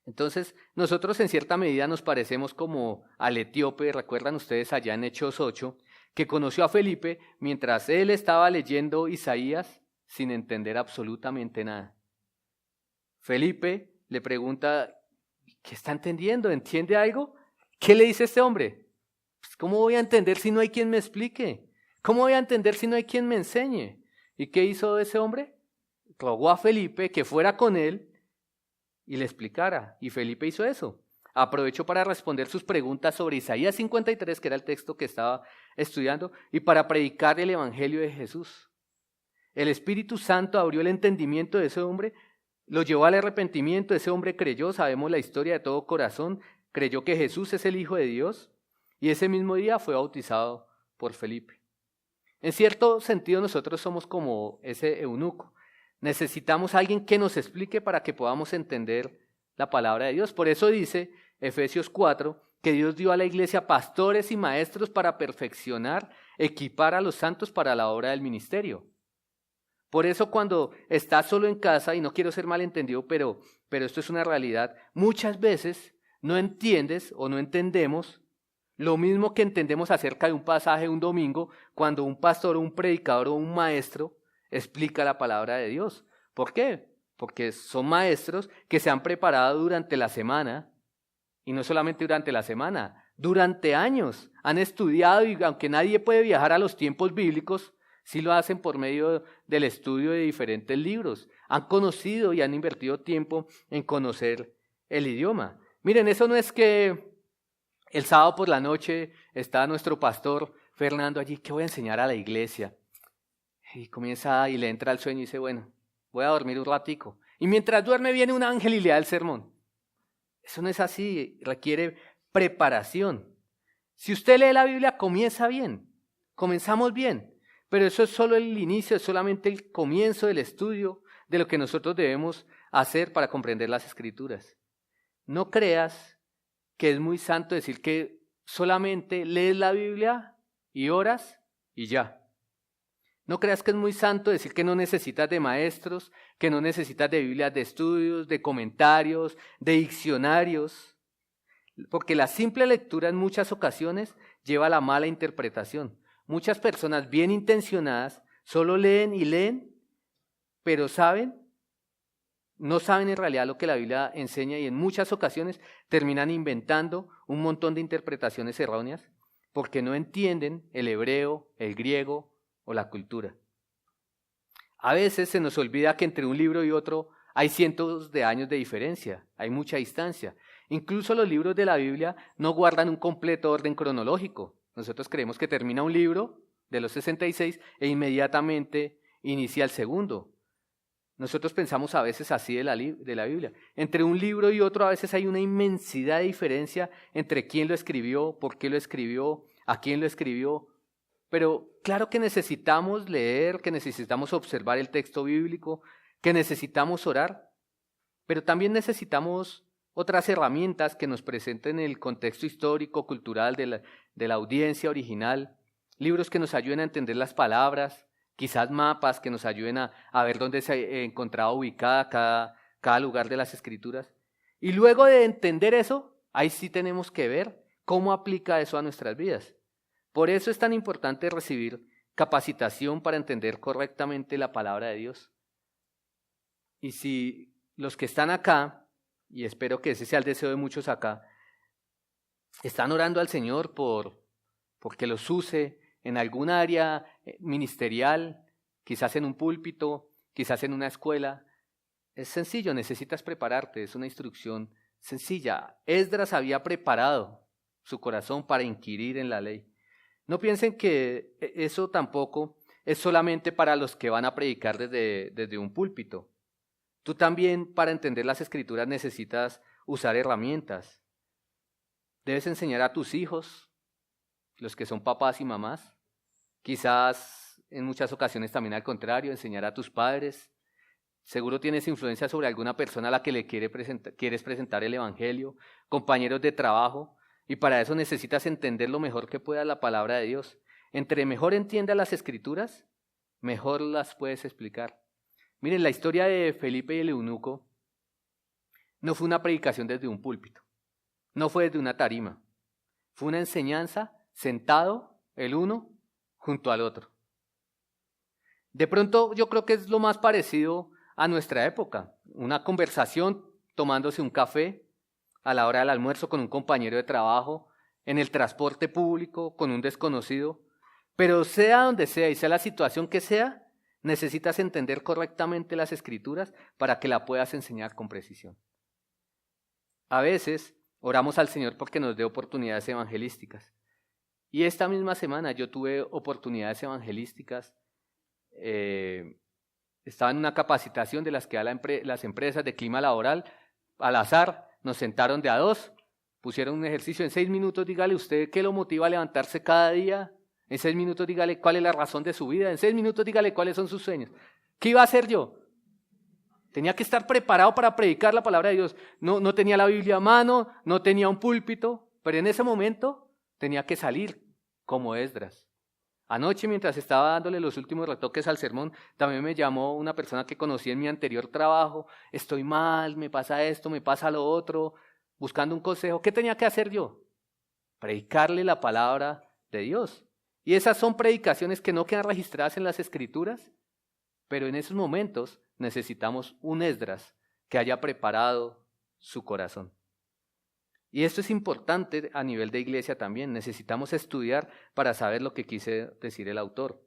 Entonces, nosotros en cierta medida nos parecemos como al etíope, recuerdan ustedes allá en Hechos 8, que conoció a Felipe mientras él estaba leyendo Isaías sin entender absolutamente nada. Felipe le pregunta, ¿qué está entendiendo? ¿Entiende algo? ¿Qué le dice este hombre? Pues, ¿cómo voy a entender si no hay quien me explique? ¿Cómo voy a entender si no hay quien me enseñe? ¿Y qué hizo ese hombre? Rogó a Felipe que fuera con él y le explicara. Y Felipe hizo eso. Aprovechó para responder sus preguntas sobre Isaías 53, que era el texto que estaba estudiando, y para predicar el evangelio de Jesús. El Espíritu Santo abrió el entendimiento de ese hombre, lo llevó al arrepentimiento, ese hombre creyó, sabemos la historia de todo corazón, creyó que Jesús es el Hijo de Dios y ese mismo día fue bautizado por Felipe. En cierto sentido nosotros somos como ese eunuco. Necesitamos a alguien que nos explique para que podamos entender la palabra de Dios. Por eso dice Efesios 4 que Dios dio a la iglesia pastores y maestros para perfeccionar, equipar a los santos para la obra del ministerio. Por eso cuando estás solo en casa, y no quiero ser malentendido, pero esto es una realidad, muchas veces no entiendes o no entendemos lo mismo que entendemos acerca de un pasaje un domingo cuando un pastor o un predicador o un maestro explica la palabra de Dios. ¿Por qué? Porque son maestros que se han preparado durante la semana, y no solamente durante la semana, durante años. Han estudiado y aunque nadie puede viajar a los tiempos bíblicos, sí lo hacen por medio del estudio de diferentes libros. Han conocido y han invertido tiempo en conocer el idioma. Miren, eso no es que el sábado por la noche está nuestro pastor Fernando allí, ¿qué voy a enseñar a la iglesia? Y comienza y le entra el sueño y dice, bueno, voy a dormir un ratico. Y mientras duerme viene un ángel y le da el sermón. Eso no es así, requiere preparación. Si usted lee la Biblia, comienza bien, comenzamos bien, pero eso es solo el inicio, es solamente el comienzo del estudio de lo que nosotros debemos hacer para comprender las Escrituras. No creas que es muy santo decir que solamente lees la Biblia y oras y ya. No creas que es muy santo decir que no necesitas de maestros, que no necesitas de Biblias de estudios, de comentarios, de diccionarios, porque la simple lectura en muchas ocasiones lleva a la mala interpretación. Muchas personas bien intencionadas solo leen y leen, pero no saben en realidad lo que la Biblia enseña y en muchas ocasiones terminan inventando un montón de interpretaciones erróneas porque no entienden el hebreo, el griego o la cultura. A veces se nos olvida que entre un libro y otro hay cientos de años de diferencia, hay mucha distancia. Incluso los libros de la Biblia no guardan un completo orden cronológico. Nosotros creemos que termina un libro de los 66 e inmediatamente inicia el segundo. Nosotros pensamos a veces así de la Biblia. Entre un libro y otro a veces hay una inmensidad de diferencia entre quién lo escribió, por qué lo escribió, a quién lo escribió. Pero claro que necesitamos leer, que necesitamos observar el texto bíblico, que necesitamos orar, pero también necesitamos otras herramientas que nos presenten el contexto histórico, cultural de la audiencia original, libros que nos ayuden a entender las palabras, quizás mapas que nos ayuden a ver dónde se encontraba ubicada cada lugar de las Escrituras. Y luego de entender eso, ahí sí tenemos que ver cómo aplica eso a nuestras vidas. Por eso es tan importante recibir capacitación para entender correctamente la palabra de Dios. Y si los que están acá, y espero que ese sea el deseo de muchos acá, están orando al Señor porque los use en algún área ministerial, quizás en un púlpito, quizás en una escuela, es sencillo, necesitas prepararte, es una instrucción sencilla. Esdras había preparado su corazón para inquirir en la ley. No piensen que eso tampoco es solamente para los que van a predicar desde un púlpito. Tú también, para entender las Escrituras, necesitas usar herramientas. Debes enseñar a tus hijos, los que son papás y mamás. Quizás en muchas ocasiones también al contrario, enseñar a tus padres. Seguro tienes influencia sobre alguna persona a la que le quieres presentar el evangelio, compañeros de trabajo, y para eso necesitas entender lo mejor que puedas la palabra de Dios. Entre mejor entiendas las Escrituras, mejor las puedes explicar. Miren, la historia de Felipe y el eunuco no fue una predicación desde un púlpito, no fue desde una tarima, fue una enseñanza sentado el uno junto al otro. De pronto yo creo que es lo más parecido a nuestra época, una conversación tomándose un café a la hora del almuerzo con un compañero de trabajo, en el transporte público con un desconocido, pero sea donde sea y sea la situación que sea, necesitas entender correctamente las Escrituras para que la puedas enseñar con precisión. A veces oramos al Señor porque nos dé oportunidades evangelísticas. Y esta misma semana yo tuve oportunidades evangelísticas. Estaba en una capacitación de las que dan las empresas de clima laboral. Al azar nos sentaron de a dos pusieron un ejercicio, en 6 minutos dígale usted qué lo motiva a levantarse cada día, en 6 minutos dígale cuál es la razón de su vida, en 6 minutos dígale cuáles son sus sueños. ¿Qué iba a hacer yo? Tenía que estar preparado para predicar la palabra de Dios. No tenía la Biblia a mano, no tenía un púlpito, pero en ese momento tenía que salir como Esdras. Anoche, mientras estaba dándole los últimos retoques al sermón, también me llamó una persona que conocí en mi anterior trabajo. Estoy mal, me pasa esto, me pasa lo otro, buscando un consejo. ¿Qué tenía que hacer yo? Predicarle la palabra de Dios. Y esas son predicaciones que no quedan registradas en las Escrituras, pero en esos momentos necesitamos un Esdras que haya preparado su corazón. Y esto es importante a nivel de iglesia también. Necesitamos estudiar para saber lo que quise decir el autor,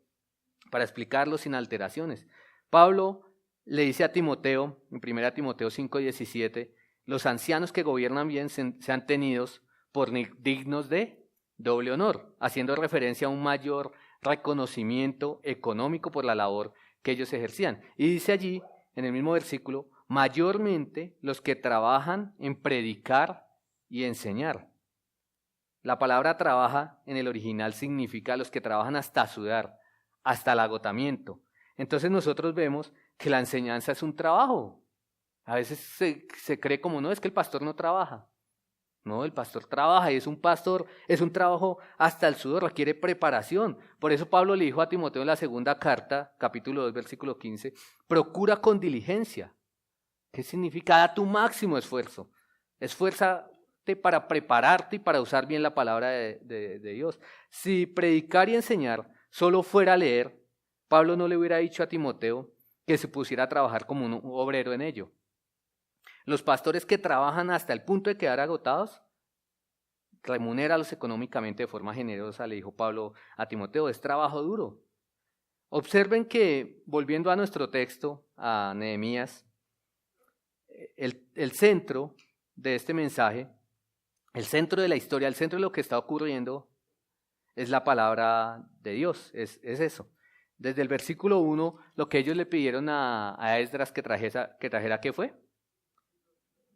para explicarlo sin alteraciones. Pablo le dice a Timoteo, en 1 Timoteo 5:17, los ancianos que gobiernan bien sean tenidos por dignos de doble honor, haciendo referencia a un mayor reconocimiento económico por la labor que ellos ejercían. Y dice allí, en el mismo versículo, mayormente los que trabajan en predicar y enseñar. La palabra trabaja en el original significa los que trabajan hasta sudar, hasta el agotamiento. Entonces nosotros vemos que la enseñanza es un trabajo. A veces se cree como, no, es que el pastor no trabaja. No, el pastor trabaja y es un trabajo hasta el sudor, requiere preparación. Por eso Pablo le dijo a Timoteo en la segunda carta, capítulo 2, versículo 15, procura con diligencia. ¿Qué significa? Da tu máximo esfuerzo. Esfuérzate para prepararte y para usar bien la palabra de Dios. Si predicar y enseñar solo fuera leer, Pablo no le hubiera dicho a Timoteo que se pusiera a trabajar como un obrero en ello. Los pastores que trabajan hasta el punto de quedar agotados, remunéralos económicamente de forma generosa, le dijo Pablo a Timoteo, es trabajo duro. Observen que, volviendo a nuestro texto, a Nehemías, el centro de este mensaje, el centro de la historia, el centro de lo que está ocurriendo, es la palabra de Dios, es eso. Desde el versículo 1, lo que ellos le pidieron a Esdras que trajera, ¿qué fue?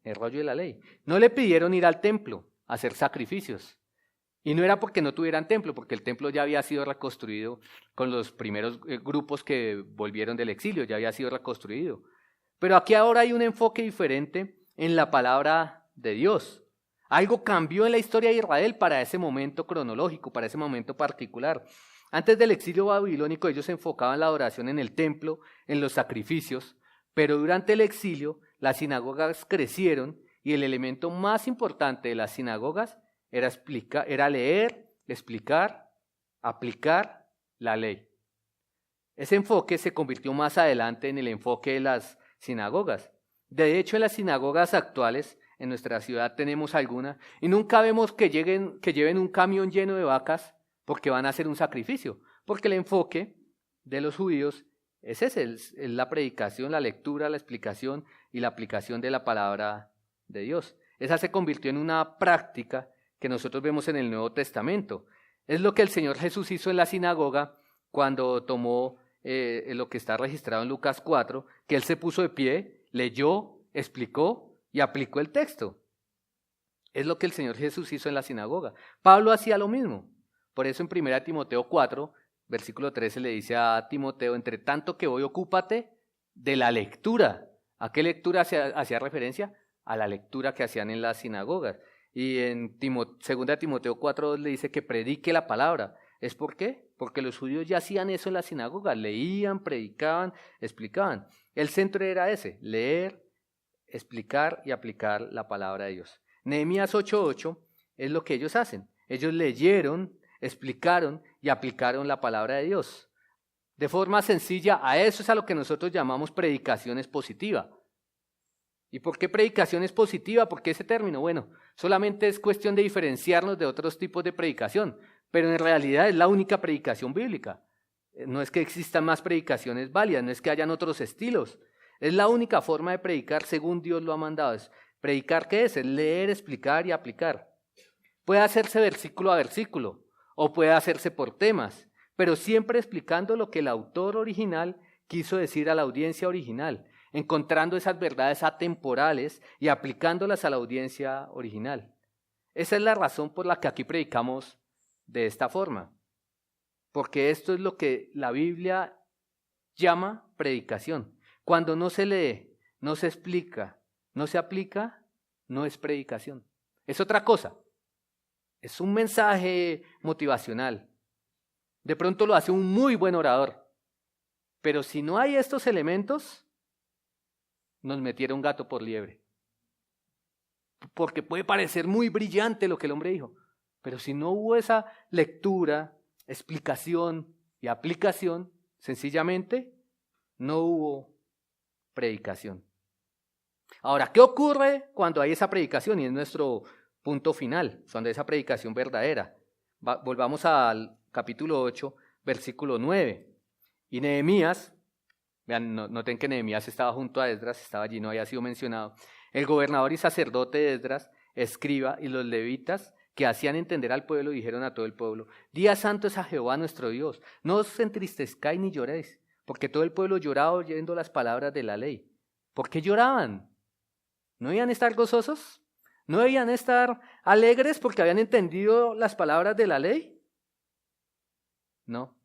El rollo de la ley. No le pidieron ir al templo a hacer sacrificios. Y no era porque no tuvieran templo, porque el templo ya había sido reconstruido con los primeros grupos que volvieron del exilio, ya había sido reconstruido. Pero aquí ahora hay un enfoque diferente en la palabra de Dios. Algo cambió en la historia de Israel para ese momento cronológico, para ese momento particular. Antes del exilio babilónico ellos se enfocaban la adoración en el templo, en los sacrificios, pero durante el exilio las sinagogas crecieron y el elemento más importante de las sinagogas era leer, explicar, aplicar la ley. Ese enfoque se convirtió más adelante en el enfoque de las sinagogas. De hecho, en las sinagogas actuales, en nuestra ciudad tenemos alguna, y nunca vemos que lleven un camión lleno de vacas porque van a hacer un sacrificio, porque el enfoque de los judíos es ese, es la predicación, la lectura, la explicación y la aplicación de la palabra de Dios. Esa se convirtió en una práctica que nosotros vemos en el Nuevo Testamento. Es lo que el Señor Jesús hizo en la sinagoga cuando tomó lo que está registrado en Lucas 4, que Él se puso de pie, leyó, explicó y aplicó el texto. Es lo que el Señor Jesús hizo en la sinagoga. Pablo hacía lo mismo. Por eso en 1 Timoteo 4, versículo 13 le dice a Timoteo, entre tanto que voy, ocúpate de la lectura. ¿A qué lectura hacía referencia? A la lectura que hacían en las sinagogas. Y en 2 Timoteo 4 le dice que predique la palabra. ¿Es por qué? Porque los judíos ya hacían eso en las sinagogas, leían, predicaban, explicaban. El centro era ese, leer, explicar y aplicar la palabra de Dios. Nehemías 8:8 es lo que ellos hacen. Ellos leyeron, explicaron y aplicaron la palabra de Dios. De forma sencilla, a eso es a lo que nosotros llamamos predicación expositiva. ¿Y por qué predicación expositiva? ¿Por qué ese término? Bueno, solamente es cuestión de diferenciarnos de otros tipos de predicación, pero en realidad es la única predicación bíblica. No es que existan más predicaciones válidas, no es que hayan otros estilos. Es la única forma de predicar según Dios lo ha mandado. ¿Predicar qué es? Es leer, explicar y aplicar. Puede hacerse versículo a versículo o puede hacerse por temas, pero siempre explicando lo que el autor original quiso decir a la audiencia original, encontrando esas verdades atemporales y aplicándolas a la audiencia original. Esa es la razón por la que aquí predicamos de esta forma. Porque esto es lo que la Biblia llama predicación. Cuando no se lee, no se explica, no se aplica, no es predicación. Es otra cosa. Es un mensaje motivacional. De pronto lo hace un muy buen orador. Pero si no hay estos elementos, nos metiera un gato por liebre. Porque puede parecer muy brillante lo que el hombre dijo. Pero si no hubo esa lectura, explicación y aplicación, sencillamente no hubo predicación. Ahora, ¿qué ocurre cuando hay esa predicación? Y es nuestro punto final, cuando hay esa predicación verdadera. Volvamos al capítulo 8, versículo 9. Y Nehemías, vean, noten que Nehemías estaba junto a Esdras, estaba allí, no había sido mencionado. El gobernador y sacerdote Esdras, escriba, y los levitas que hacían entender al pueblo, dijeron a todo el pueblo: Día santo es a Jehová nuestro Dios, no os entristezcáis ni lloréis, porque todo el pueblo lloraba oyendo las palabras de la ley. ¿Por qué lloraban? ¿No debían estar gozosos? ¿No debían estar alegres porque habían entendido las palabras de la ley? No.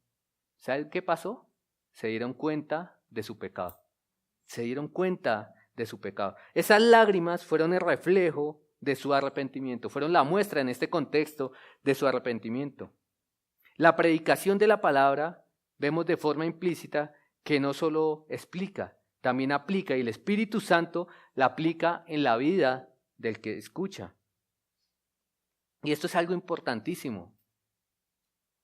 ¿Saben qué pasó? Se dieron cuenta de su pecado. Se dieron cuenta de su pecado. Esas lágrimas fueron el reflejo de su arrepentimiento, fueron la muestra en este contexto de su arrepentimiento. La predicación de la palabra, vemos de forma implícita que no solo explica, también aplica, y el Espíritu Santo la aplica en la vida del que escucha. Y esto es algo importantísimo.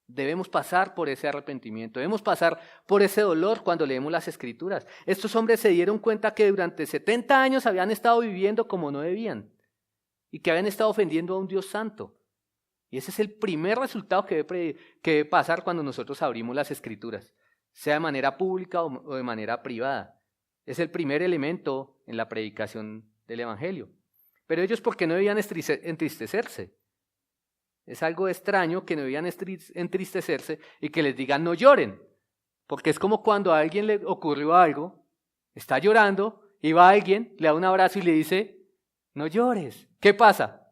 Debemos pasar por ese arrepentimiento, debemos pasar por ese dolor cuando leemos las Escrituras. Estos hombres se dieron cuenta que durante 70 años habían estado viviendo como no debían y que habían estado ofendiendo a un Dios santo. Y ese es el primer resultado que debe pasar cuando nosotros abrimos las Escrituras, sea de manera pública o de manera privada. Es el primer elemento en la predicación del Evangelio. Pero ellos, ¿por qué no debían entristecerse? Es algo extraño que no debían entristecerse y que les digan no lloren. Porque es como cuando a alguien le ocurrió algo, está llorando, y va alguien, le da un abrazo y le dice, no llores. ¿Qué pasa?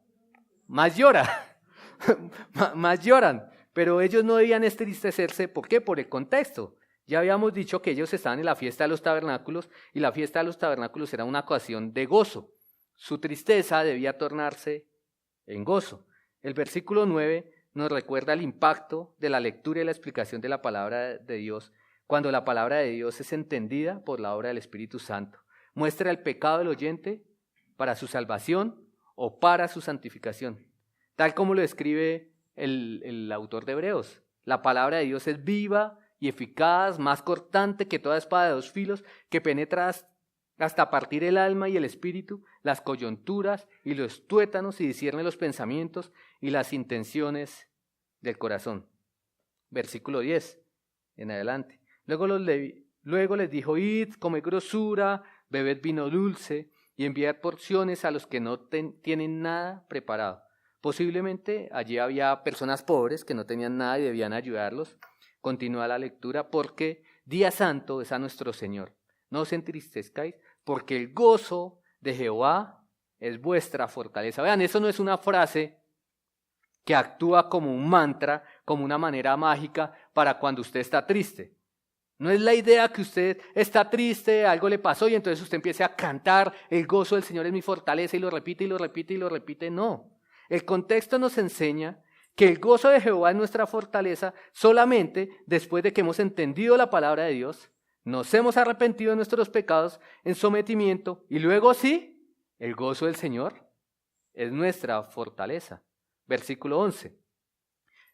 Más llora. Más lloran. Pero ellos no debían entristecerse. ¿Por qué? Por el contexto. Ya habíamos dicho que ellos estaban en la fiesta de los tabernáculos y la fiesta de los tabernáculos era una ocasión de gozo. Su tristeza debía tornarse en gozo. El versículo 9 nos recuerda el impacto de la lectura y la explicación de la palabra de Dios cuando la palabra de Dios es entendida por la obra del Espíritu Santo. Muestra el pecado del oyente para su salvación o para su santificación. Tal como lo describe el autor de Hebreos. La palabra de Dios es viva y eficaz, más cortante que toda espada de 2 filos, que penetra hasta partir el alma y el espíritu, las coyunturas y los tuétanos, y discierne los pensamientos y las intenciones del corazón. Versículo 10 en adelante. Luego les dijo: id, comed grosura, bebed vino dulce y enviad porciones a los que no tienen nada preparado. Posiblemente allí había personas pobres que no tenían nada y debían ayudarlos. Continúa la lectura: porque día santo es a nuestro Señor. No os entristezcáis, porque el gozo de Jehová es vuestra fortaleza. Vean, eso no es una frase que actúa como un mantra, como una manera mágica para cuando usted está triste. No es la idea que usted está triste, algo le pasó y entonces usted empiece a cantar: el gozo del Señor es mi fortaleza, y lo repite y lo repite y lo repite. No. El contexto nos enseña que el gozo de Jehová es nuestra fortaleza solamente después de que hemos entendido la palabra de Dios, nos hemos arrepentido de nuestros pecados en sometimiento, y luego sí, el gozo del Señor es nuestra fortaleza. Versículo 11.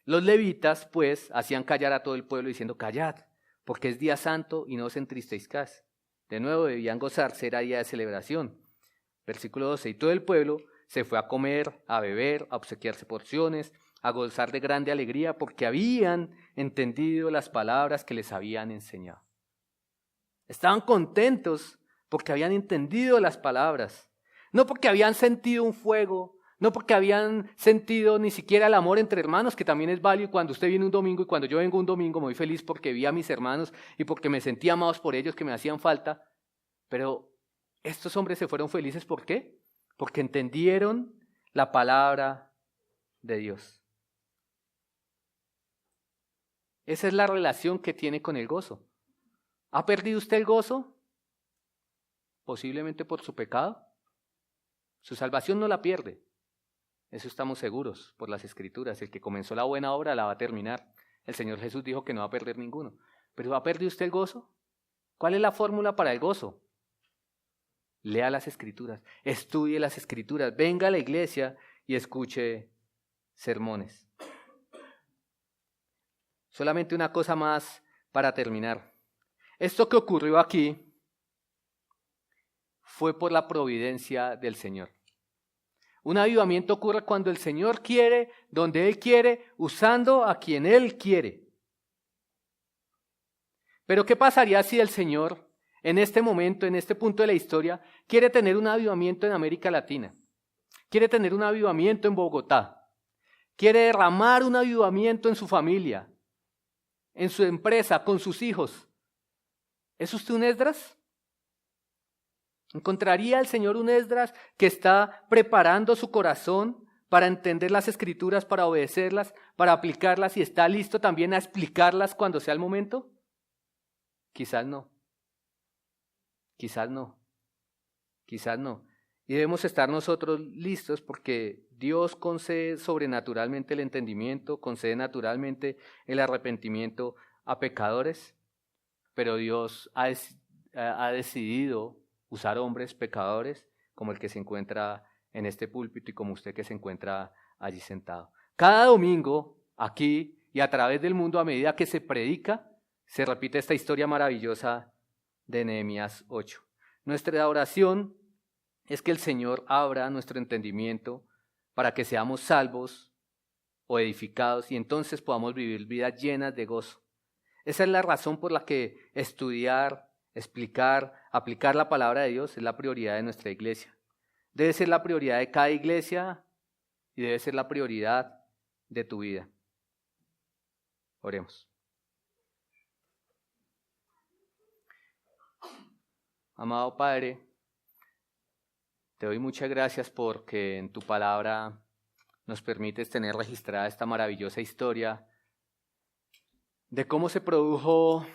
Los levitas, pues, hacían callar a todo el pueblo diciendo: callad, porque es día santo y no os entristezcáis. De nuevo debían gozarse, era día de celebración. Versículo 12. Y todo el pueblo se fue a comer, a beber, a obsequiarse porciones, a gozar de grande alegría, porque habían entendido las palabras que les habían enseñado. Estaban contentos porque habían entendido las palabras, no porque habían sentido un fuego, no porque habían sentido ni siquiera el amor entre hermanos, que también es válido. Cuando usted viene un domingo y cuando yo vengo un domingo, me voy feliz porque vi a mis hermanos y porque me sentí amados por ellos, que me hacían falta. Pero estos hombres se fueron felices, ¿por qué? Porque entendieron la palabra de Dios. Esa es la relación que tiene con el gozo. ¿Ha perdido usted el gozo? Posiblemente por su pecado. Su salvación no la pierde. Eso estamos seguros por las Escrituras. El que comenzó la buena obra la va a terminar. El Señor Jesús dijo que no va a perder ninguno. ¿Pero ha perdido usted el gozo? ¿Cuál es la fórmula para el gozo? Lea las Escrituras, estudie las Escrituras, venga a la iglesia y escuche sermones. Solamente una cosa más para terminar. Esto que ocurrió aquí fue por la providencia del Señor. Un avivamiento ocurre cuando el Señor quiere, donde Él quiere, usando a quien Él quiere. Pero ¿qué pasaría si el Señor, en este momento, en este punto de la historia, quiere tener un avivamiento en América Latina? Quiere tener un avivamiento en Bogotá. Quiere derramar un avivamiento en su familia, en su empresa, con sus hijos. ¿Es usted un Esdras? ¿Encontraría el Señor un Esdras que está preparando su corazón para entender las Escrituras, para obedecerlas, para aplicarlas y está listo también a explicarlas cuando sea el momento? Quizás no. Quizás no. Quizás no. Y debemos estar nosotros listos porque Dios concede sobrenaturalmente el entendimiento, concede naturalmente el arrepentimiento a pecadores, pero Dios ha decidido usar hombres pecadores como el que se encuentra en este púlpito y como usted que se encuentra allí sentado. Cada domingo, aquí y a través del mundo, a medida que se predica, se repite esta historia maravillosa de Nehemías 8. Nuestra oración es que el Señor abra nuestro entendimiento para que seamos salvos o edificados y entonces podamos vivir vidas llenas de gozo. Esa es la razón por la que estudiar, explicar, aplicar la palabra de Dios es la prioridad de nuestra iglesia. Debe ser la prioridad de cada iglesia y debe ser la prioridad de tu vida. Oremos. Amado Padre, te doy muchas gracias porque en tu palabra nos permites tener registrada esta maravillosa historia de cómo se produjo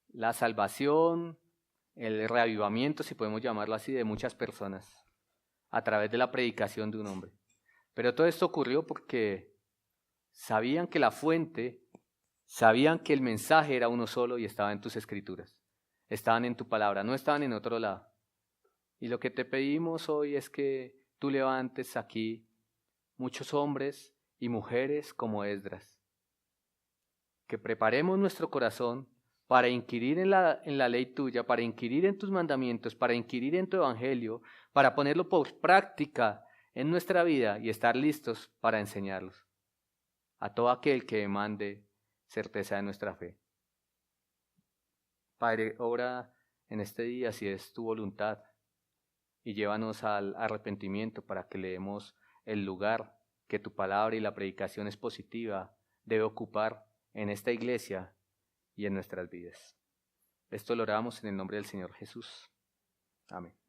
la salvación, el reavivamiento, si podemos llamarlo así, de muchas personas a través de la predicación de un hombre. Pero todo esto ocurrió porque sabían que la fuente, sabían que el mensaje era uno solo y estaba en tus Escrituras. Estaban en tu palabra, no estaban en otro lado. Y lo que te pedimos hoy es que tú levantes aquí muchos hombres y mujeres como Esdras. Que preparemos nuestro corazón para inquirir en la ley tuya, para inquirir en tus mandamientos, para inquirir en tu evangelio, para ponerlo por práctica en nuestra vida y estar listos para enseñarlos a todo aquel que demande certeza de nuestra fe. Padre, obra en este día si es tu voluntad y llévanos al arrepentimiento para que le demos el lugar que tu palabra y la predicación expositiva debe ocupar en esta iglesia y en nuestras vidas. Esto lo oramos en el nombre del Señor Jesús. Amén.